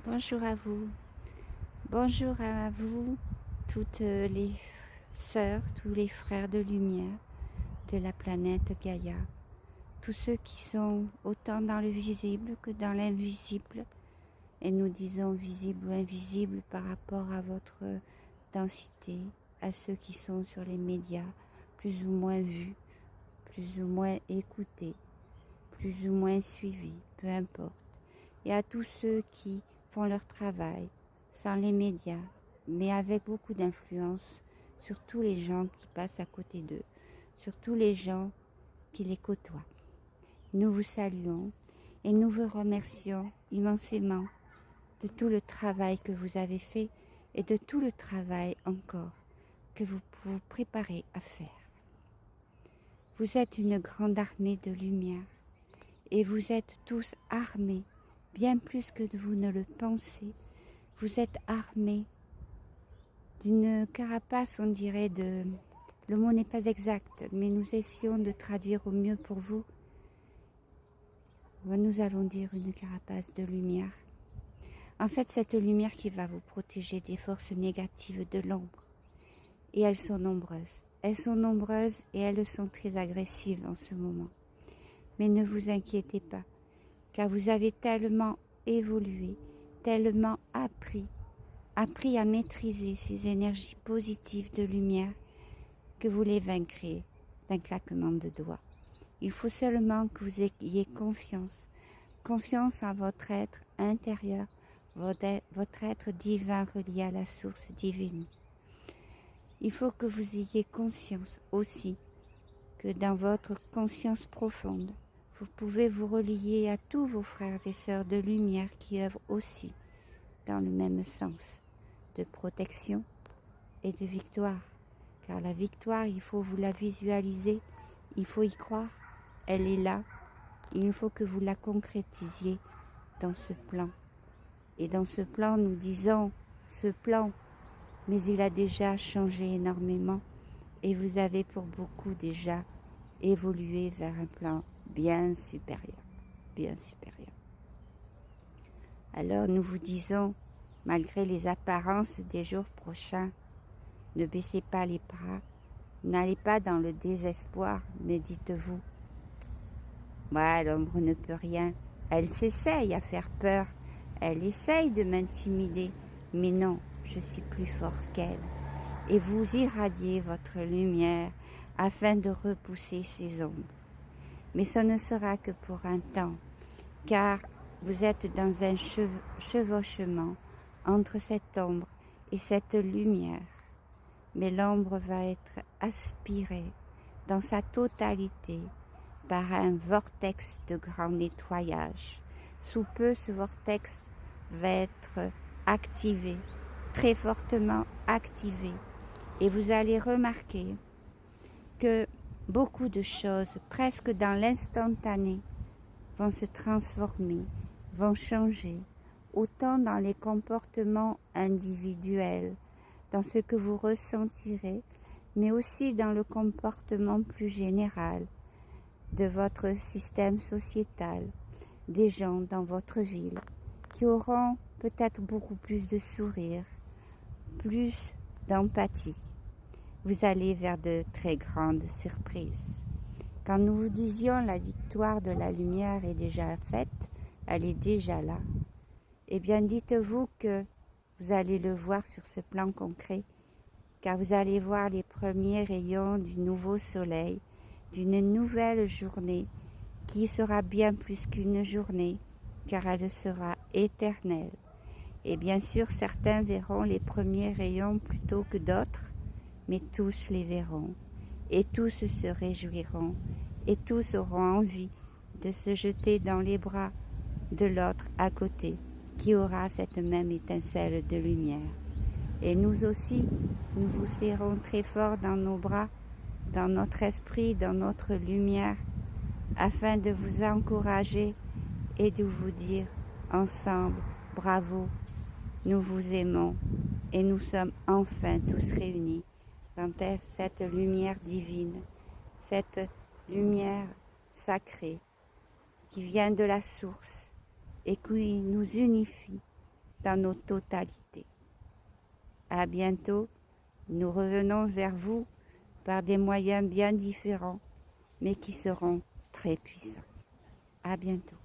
Bonjour à vous. Bonjour à vous, toutes les sœurs, tous les frères de lumière de la planète Gaïa, tous ceux qui sont autant dans le visible que dans l'invisible. Et nous disons visible ou invisible par rapport à votre densité, à ceux qui sont sur les médias, plus ou moins vus, plus ou moins écoutés, plus ou moins suivis, peu importe. Et à tous ceux qui font leur travail sans les médias, mais avec beaucoup d'influence sur tous les gens qui passent à côté d'eux, sur tous les gens qui les côtoient. Nous vous saluons et nous vous remercions immensément de tout le travail que vous avez fait et de tout le travail encore que vous vous préparez à faire. Vous êtes une grande armée de lumière et vous êtes tous armés, bien plus que vous ne le pensez. Vous êtes armés d'une carapace, on dirait de... Le mot n'est pas exact, mais nous essayons de traduire au mieux pour vous. Nous allons dire une carapace de lumière. En fait, cette lumière qui va vous protéger des forces négatives de l'ombre. Et elles sont nombreuses. Elles sont nombreuses et elles sont très agressives en ce moment. Mais ne vous inquiétez pas, car vous avez tellement évolué, tellement appris à maîtriser ces énergies positives de lumière que vous les vaincrez d'un claquement de doigts. Il faut seulement que vous ayez confiance en votre être intérieur, votre être divin relié à la source divine. Il faut que vous ayez conscience aussi que dans votre conscience profonde, vous pouvez vous relier à tous vos frères et sœurs de lumière qui œuvrent aussi dans le même sens de protection et de victoire. Car la victoire, il faut vous la visualiser, il faut y croire, elle est là. Il faut que vous la concrétisiez dans ce plan. Et dans ce plan, nous disons, ce plan, mais il a déjà changé énormément et vous avez pour beaucoup déjà évolué vers un plan bien supérieur, bien supérieur. Alors nous vous disons, malgré les apparences des jours prochains, ne baissez pas les bras, n'allez pas dans le désespoir, mais dites-vous, moi, l'ombre ne peut rien, elle s'essaye à faire peur, elle essaye de m'intimider, mais non, je suis plus fort qu'elle. Et vous irradiez votre lumière afin de repousser ces ombres. Mais ce ne sera que pour un temps, car vous êtes dans un chevauchement entre cette ombre et cette lumière. Mais l'ombre va être aspirée dans sa totalité par un vortex de grand nettoyage. Sous peu, ce vortex va être activé, très fortement activé. Et vous allez remarquer que beaucoup de choses, presque dans l'instantané, vont se transformer, vont changer, autant dans les comportements individuels, dans ce que vous ressentirez, mais aussi dans le comportement plus général de votre système sociétal, des gens dans votre ville, qui auront peut-être beaucoup plus de sourire, plus d'empathie. Vous allez vers de très grandes surprises. Quand nous vous disions la victoire de la lumière est déjà faite, elle est déjà là, eh bien dites-vous que vous allez le voir sur ce plan concret, car vous allez voir les premiers rayons du nouveau soleil, d'une nouvelle journée qui sera bien plus qu'une journée, car elle sera éternelle. Et bien sûr, certains verront les premiers rayons plutôt que d'autres, mais tous les verront, et tous se réjouiront, et tous auront envie de se jeter dans les bras de l'autre à côté, qui aura cette même étincelle de lumière. Et nous aussi, nous vous serrons très fort dans nos bras, dans notre esprit, dans notre lumière, afin de vous encourager et de vous dire ensemble, bravo, nous vous aimons et nous sommes enfin tous réunis dans cette lumière divine, cette lumière sacrée qui vient de la source et qui nous unifie dans nos totalités. À bientôt, nous revenons vers vous par des moyens bien différents, mais qui seront très puissants. À bientôt.